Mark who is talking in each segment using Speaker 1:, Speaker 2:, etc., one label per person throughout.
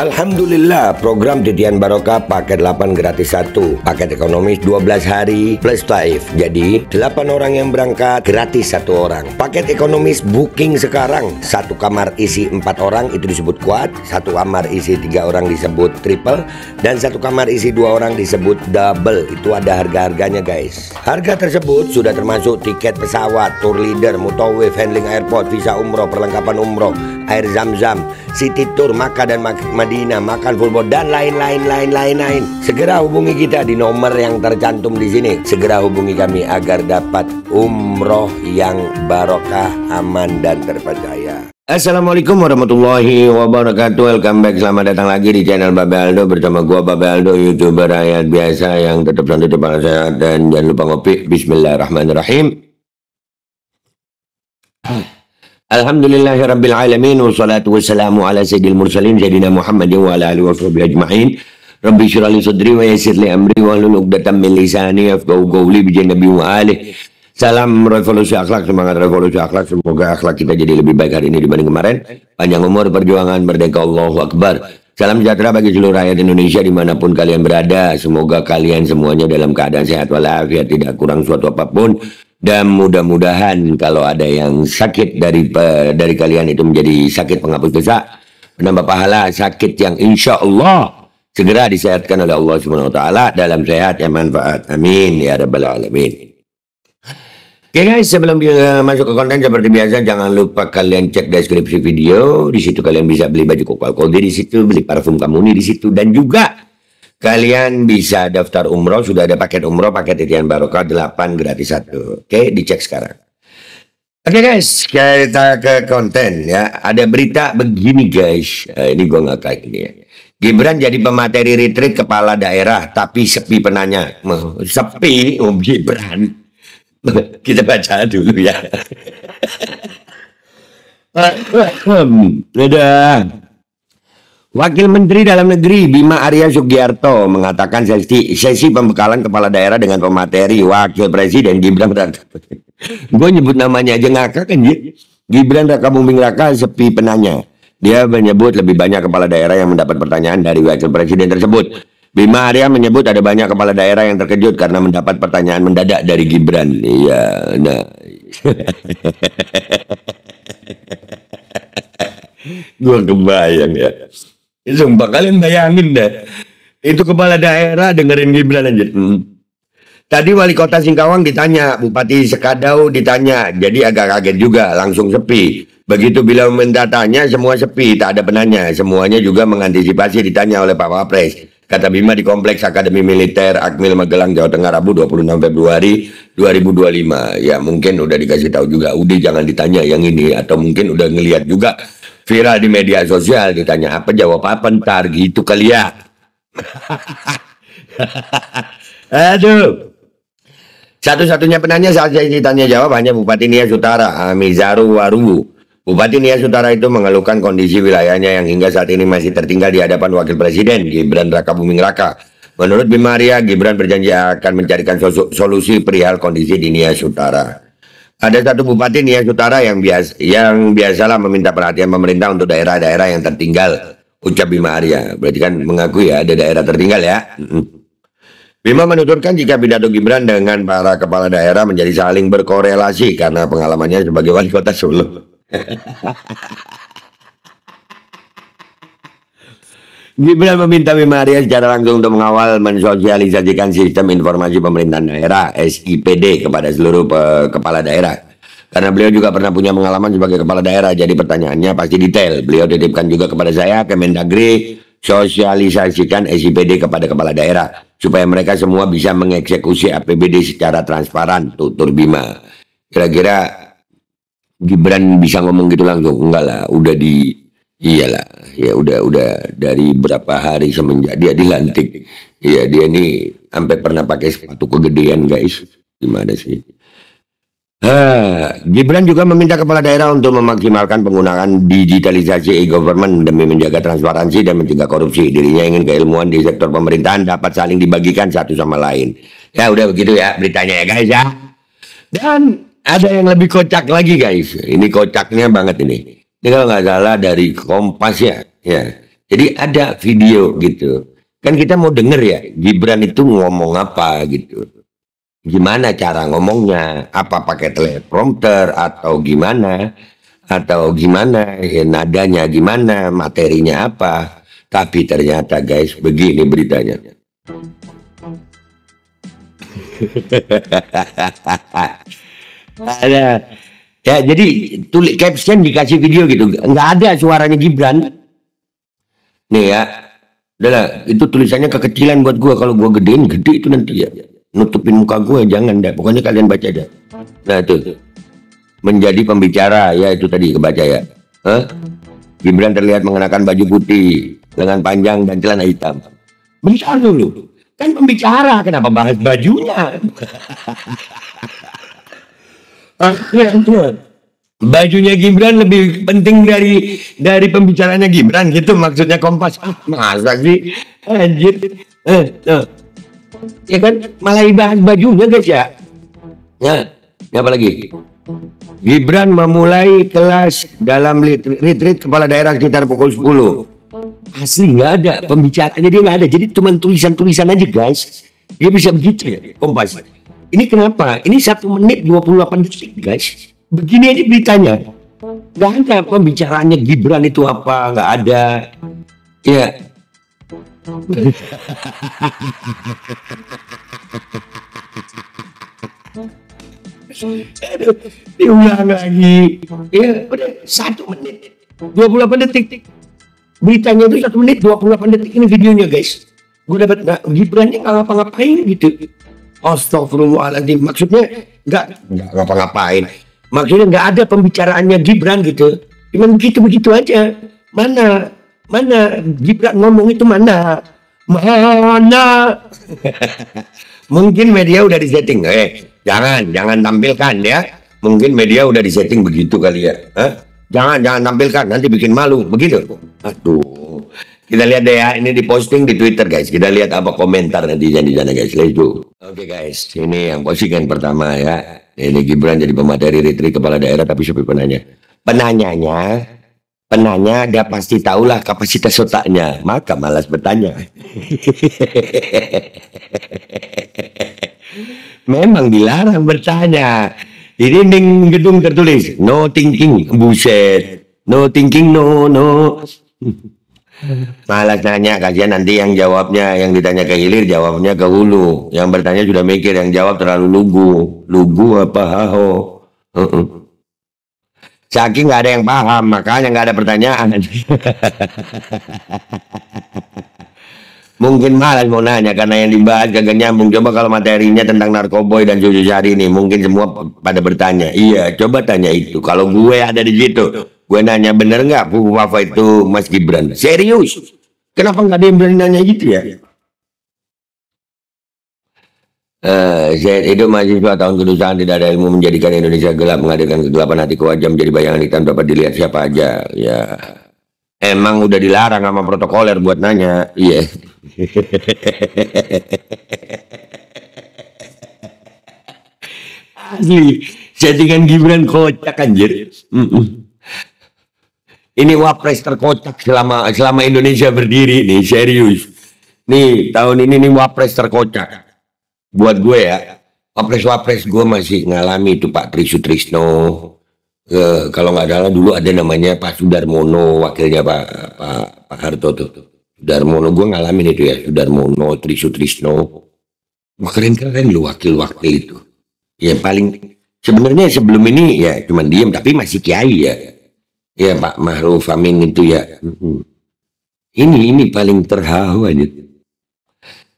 Speaker 1: Alhamdulillah, program Titian Barokah paket 8 gratis 1, paket ekonomis 12 hari plus taif. Jadi 8 orang yang berangkat gratis 1 orang. Paket ekonomis booking sekarang, 1 kamar isi 4 orang itu disebut quad, 1 kamar isi 3 orang disebut triple, dan 1 kamar isi 2 orang disebut double. Itu ada harga-harganya guys. Harga tersebut sudah termasuk tiket pesawat, tour leader, mutawif, handling airport, visa umroh, perlengkapan umroh, air zam-zam, city tour, Makkah dan Madinah, makan full board, dan lain-lain. Segera hubungi kita di nomor yang tercantum di sini. Segera hubungi kami agar dapat umroh yang barokah, aman dan terpercaya. Assalamualaikum warahmatullahi wabarakatuh. Welcome back, selamat datang lagi di channel Babe Aldo bersama gua Babe Aldo, YouTuber rakyat biasa yang tetap santai, tetap sehat, dan jangan lupa ngopi. Bismillahirrahmanirrahim. Alhamdulillahirabbil alamin, wassalatu wassalamu ala sayyidil mursalin sayyidina Muhammadin wa ala alihi washabihi ajmain. Rabbi shrah li sadri wa yassir li amri wahlul 'uqdatam min lisani yafqahu qawli bi nabi wa alihi. Salam revolusi akhlak, semangat revolusi akhlak. Semoga akhlak kita jadi lebih baik hari ini dibanding kemarin. Panjang umur, perjuangan, merdeka, Allahu Akbar. Salam sejahtera bagi seluruh rakyat Indonesia dimanapun kalian berada. Semoga kalian semuanya dalam keadaan sehat walafiat, tidak kurang suatu apapun. Dan mudah-mudahan kalau ada yang sakit dari kalian itu menjadi sakit penghapus dosa, penambah pahala, sakit yang insya Allah segera disehatkan oleh Allah Subhanahu Wa Taala dalam sehat yang manfaat. Amin ya rabbal alamin. Oke guys, sebelum masuk ke konten seperti biasa, jangan lupa kalian cek deskripsi video. Di situ kalian bisa beli baju Kokal Kode, di situ beli parfum Kamuni di situ, dan juga kalian bisa daftar umroh. Sudah ada paket umroh, paket Titian Barokah 8 gratis 1. Oke, dicek sekarang. Oke guys, kita ke konten ya. Ada berita begini guys. Ini gue nggak kayak ini ya. Gibran jadi pemateri retreat kepala daerah tapi sepi penanya. Sepi Gibran. Kita baca dulu ya. Udah. Wakil Menteri Dalam Negeri Bima Arya Sugiarto mengatakan sesi pembekalan kepala daerah dengan pemateri Wakil Presiden Gibran Raka. Gue nyebut namanya aja ngakak kan. Gibran Raka Buming Raka sepi penanya. Dia menyebut lebih banyak kepala daerah yang mendapat pertanyaan dari Wakil Presiden tersebut. Bima Arya menyebut ada banyak kepala daerah yang terkejut karena mendapat pertanyaan mendadak dari Gibran. Iya, nah. Gue kebayang ya. Sumpah kalian bayangin deh. Itu kepala daerah dengerin Gibran aja. Tadi wali kota Singkawang ditanya, Bupati Sekadau ditanya, jadi agak kaget juga, langsung sepi. Begitu bila minta tanya, semua sepi, tak ada penanya. Semuanya juga mengantisipasi ditanya oleh Pak Wapres. Kata Bima di Kompleks Akademi Militer Akmil Magelang, Jawa Tengah, Rabu 26 Februari 2025. Ya mungkin udah dikasih tahu juga, udah jangan ditanya yang ini. Atau mungkin udah ngelihat juga viral di media sosial, ditanya apa jawab apa ntar gitu kali ya. Aduh. Satu-satunya penanya saat saya ditanya jawab hanya Bupati Nias Utara, Amizaru Warubu. Bupati Nias Utara itu mengeluhkan kondisi wilayahnya yang hingga saat ini masih tertinggal di hadapan Wakil Presiden Gibran Raka Buming Raka. Menurut Bima Arya, Gibran berjanji akan mencarikan solusi perihal kondisi di Nias Utara. Ada satu Bupati Nias Utara yang biasalah meminta perhatian pemerintah untuk daerah-daerah yang tertinggal, ucap Bima Arya. Berarti kan mengakui ya ada daerah tertinggal ya. Bima menuturkan jika pidato Gibran dengan para kepala daerah menjadi saling berkorelasi karena pengalamannya sebagai wali kota Solo. Gibran meminta Bima Arya secara langsung untuk mengawal mensosialisasikan sistem informasi pemerintahan daerah SIPD kepada seluruh kepala daerah. Karena beliau juga pernah punya pengalaman sebagai kepala daerah, jadi pertanyaannya pasti detail. Beliau titipkan juga kepada saya, Kemendagri, sosialisasikan SIPD kepada kepala daerah supaya mereka semua bisa mengeksekusi APBD secara transparan, tutur Bima. Kira-kira Gibran bisa ngomong gitu langsung? Enggak lah, udah iyalah, ya udah dari berapa hari semenjak dia dilantik. Iya, dia nih sampai pernah pakai sepatu kegedean guys. Gimana sih? Gibran juga meminta kepala daerah untuk memaksimalkan penggunaan digitalisasi e-government demi menjaga transparansi dan mencegah korupsi. Dirinya ingin keilmuan di sektor pemerintahan dapat saling dibagikan satu sama lain. Ya udah begitu ya beritanya ya guys ya. Dan ada yang lebih kocak lagi guys. Ini kocaknya banget ini. Ini kalau nggak salah dari Kompas ya. Jadi ada video gitu. Kan kita mau denger ya, Gibran itu ngomong apa gitu. Gimana cara ngomongnya? Apa pakai teleprompter atau gimana? Atau gimana? Ya, nadanya gimana? Materinya apa? Tapi ternyata guys, begini beritanya. Ada. Ya, jadi tulis caption dikasih video gitu. Nggak ada suaranya Gibran. Nih ya. Udahlah, itu tulisannya kekecilan buat gua. Kalau gua gedein, gede itu nanti ya. Nutupin muka gua jangan dah. Pokoknya kalian baca dah. Nah itu. Menjadi pembicara, ya itu tadi kebaca ya. Hah? Gibran terlihat mengenakan baju putih, lengan panjang dan celana hitam. Bentar dulu. Kan pembicara, kenapa bahas bajunya? Bajunya Gibran lebih penting dari pembicaranya Gibran gitu maksudnya Kompas. Masa sih anjir. Ya kan malah bahas bajunya guys ya. Ya, apa lagi? Gibran memulai kelas dalam retreat kepala daerah sekitar pukul 10. Asli nggak ada pembicaraannya, dia nggak ada. Jadi cuma tulisan-tulisan aja guys. Dia bisa begitu ya Kompas. Ini kenapa? Ini 1 menit 28 detik guys. Begini aja beritanya. Nggak ada pembicaraannya Gibran itu apa, nggak ada. Ya. Aduh, diulang lagi. Ya udah 1 menit 28 detik. Beritanya itu 1 menit 28 detik, ini videonya guys. Gue dapat Gibrannya nggak ngapa-ngapain gitu. Astagfirullahaladzim, maksudnya nggak ngapa-ngapain. Maksudnya nggak ada pembicaraannya Gibran gitu. Cuma begitu aja. Mana Gibran ngomong itu mana? Mungkin media udah disetting. Jangan tampilkan ya. Mungkin media udah disetting begitu kali ya. Jangan tampilkan, nanti bikin malu. Begitu. Aduh. Kita lihat deh ya, ini diposting di Twitter guys. Kita lihat apa komentar nantinya di sana guys. Let's go. Oke guys, ini yang postingan pertama ya. Ini Gibran jadi pemateri retreat kepala daerah, tapi siapa penanya? Penanya dia pasti tahulah kapasitas otaknya, maka malas bertanya. Memang dilarang bertanya. Di dinding gedung tertulis no thinking, buset. No thinking, no. Malas nanya, kasihan nanti yang jawabnya, yang ditanya ke hilir jawabnya ke hulu. Yang bertanya sudah mikir, yang jawab terlalu lugu apa haho. Saking nggak ada yang paham, makanya nggak ada pertanyaan. Mungkin malas mau nanya karena yang dibahas gak nyambung. Coba kalau materinya tentang narkoboy dan Cucu Sari ini, mungkin semua pada bertanya. Iya, coba tanya itu. Kalau gue ada di situ, gue nanya bener nggak buku Wafa itu Mas Gibran? Serius? Kenapa nggak ada yang berani nanya gitu ya? Saya hidup mahasiswa tahun kedutaan, tidak ada ilmu menjadikan Indonesia gelap, menghadirkan kegelapan hati kewajam menjadi bayangan hitam dapat dilihat siapa aja. Ya, emang udah dilarang sama protokoler buat nanya. Iya. Asli, settingan Gibran kocak anjir. Ini wapres terkocak selama Indonesia berdiri nih, serius. Nih, tahun ini nih wapres terkocak. Buat gue ya, wapres gue masih ngalami itu Pak Tri Sutrisno. Kalau nggak salah dulu ada namanya Pak Sudarmono, wakilnya Pak Harto tuh. Sudarmono, gue ngalamin itu ya, Sudarmono, Tri Sutrisno. Keren lu wakil-wakil itu. Ya paling sebenarnya sebelum ini ya cuman diem, tapi masih kiai ya. Ya Pak Ma'ruf Amin itu ya. Ini paling terharu aja.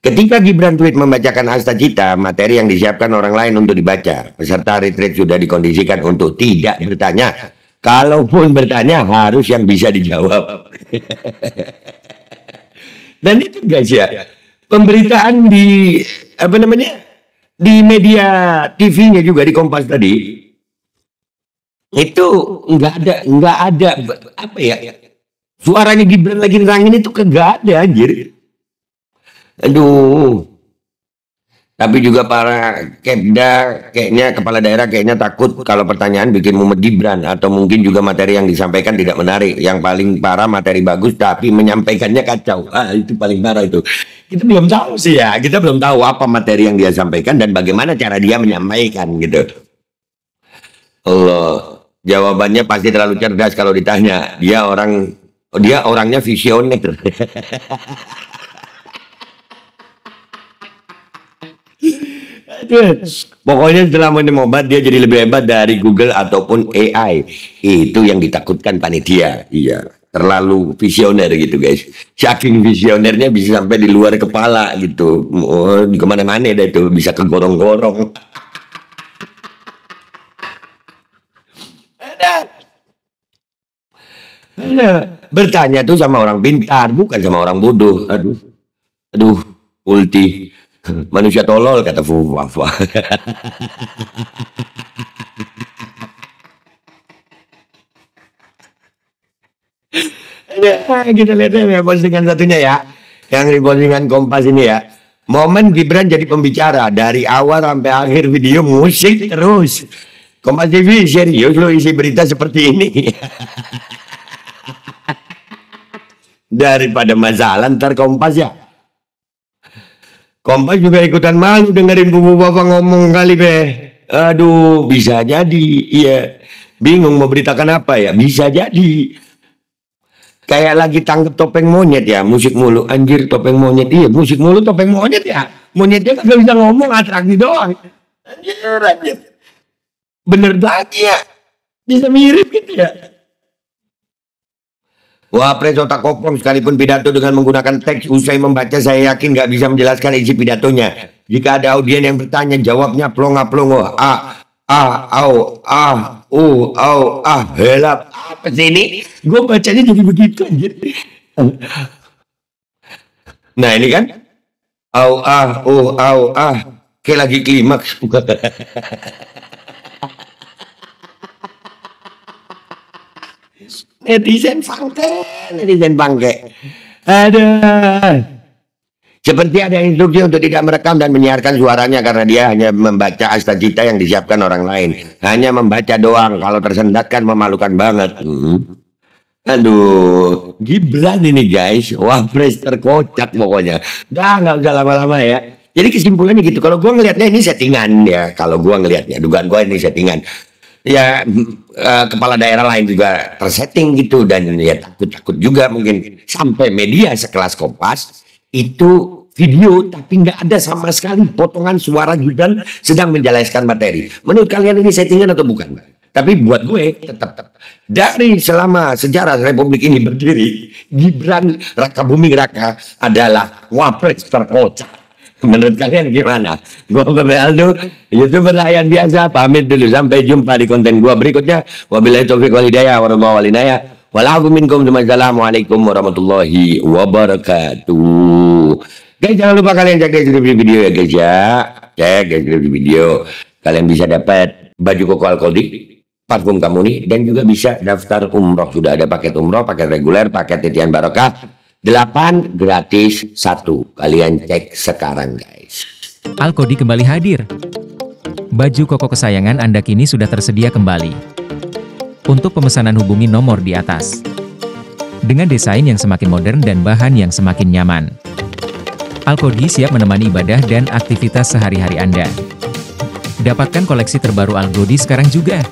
Speaker 1: Ketika Gibran tweet membacakan Asta Cita, materi yang disiapkan orang lain untuk dibaca. Peserta retreat sudah dikondisikan untuk tidak bertanya. Kalaupun bertanya harus yang bisa dijawab. Dan itu guys ya, pemberitaan di di media TV-nya juga di Kompas tadi itu nggak ada apa ya, suaranya Gibran lagi nerangin itu kagak ada anjir. Aduh, Tapi juga para Kepda, kayaknya kepala daerah kayaknya takut kalau pertanyaan bikin mumet Gibran, atau mungkin juga materi yang disampaikan tidak menarik. Yang paling parah materi bagus tapi menyampaikannya kacau. Itu paling parah itu. Kita belum tahu sih ya, kita belum tahu apa materi yang dia sampaikan dan bagaimana cara dia menyampaikan gitu. Allah, jawabannya pasti terlalu cerdas kalau ditanya. Dia orangnya visioner. Pokoknya setelah minum obat dia jadi lebih hebat dari Google ataupun AI. Itu yang ditakutkan panitia. Iya, terlalu visioner gitu guys. Saking visionernya bisa sampai di luar kepala gitu. Oh, di kemana-mana dah itu, bisa kegorong-gorong. Bertanya tuh sama orang pintar, bukan sama orang bodoh. Aduh, ulti. Manusia tolol kata Wafa. Kita lihat ya postingan satunya ya, yang di postingan Kompas ini ya. Momen Gibran jadi pembicara dari awal sampai akhir video musik terus. Kompas TV serius lo isi berita seperti ini. Daripada masalah ntar Kompas ya. Kompas juga ikutan malu dengerin Bapak ngomong kali be. Aduh, bisa jadi. Iya. Bingung mau beritakan apa ya? Bisa jadi. Kayak lagi tangkep topeng monyet ya, musik mulu. Anjir, topeng monyet. Iya, musik mulu topeng monyet ya. Monyetnya kagak bisa ngomong, atraksi doang. Anjir. Bener lagi ya. Bisa mirip gitu ya. Wapres otak kopong sekalipun pidato dengan menggunakan teks, usai membaca saya yakin nggak bisa menjelaskan isi pidatonya. Jika ada audien yang bertanya, jawabnya plonga-plongo. Helap. Apa sih ini? Gue bacanya jadi begitu. Nah ini kan. Kayak lagi klimaks. Netizen bangke. Aduh. Seperti ada instruksi untuk tidak merekam dan menyiarkan suaranya karena dia hanya membaca astagita yang disiapkan orang lain. Hanya membaca doang. Kalau tersendat kan memalukan banget. Aduh, Gibran ini guys, Wapres terkocak pokoknya. Nggak usah lama-lama ya. Jadi kesimpulannya gitu. Kalau gua ngelihatnya ini settingan ya. Kalau gua ngelihatnya, dugaan gua ini settingan. Ya kepala daerah lain juga tersetting gitu, dan ya takut juga mungkin sampai media sekelas Kompas itu video tapi nggak ada sama sekali potongan suara Gibran sedang menjelaskan materi. Menurut kalian ini settingan atau bukan? Tapi buat gue tetap dari selama sejarah Republik ini berdiri, Gibran Raka Buming Raka adalah Wapres terkocak. Menurut kalian gimana? Gua Bebe Aldo, YouTuber rakyat biasa, pamit dulu. Sampai jumpa di konten gua berikutnya. Wabillahi taufiq wal hidayah warahmatullahi wabarakatuh. Walakum minkum. Wassalamualaikum warahmatullahi wabarakatuh. Guys, jangan lupa kalian cek deskripsi video ya guys ya. Cek deskripsi video. Kalian bisa dapat baju koko Alkodi, parfum Kamuni, dan juga bisa daftar umroh. Sudah ada paket umroh, paket reguler, paket titian barokah. 8 gratis 1. Kalian cek sekarang guys.
Speaker 2: Alkodi kembali hadir. Baju koko kesayangan Anda kini sudah tersedia kembali. Untuk pemesanan hubungi nomor di atas. Dengan desain yang semakin modern dan bahan yang semakin nyaman. Alkodi siap menemani ibadah dan aktivitas sehari-hari Anda. Dapatkan koleksi terbaru Alkodi sekarang juga.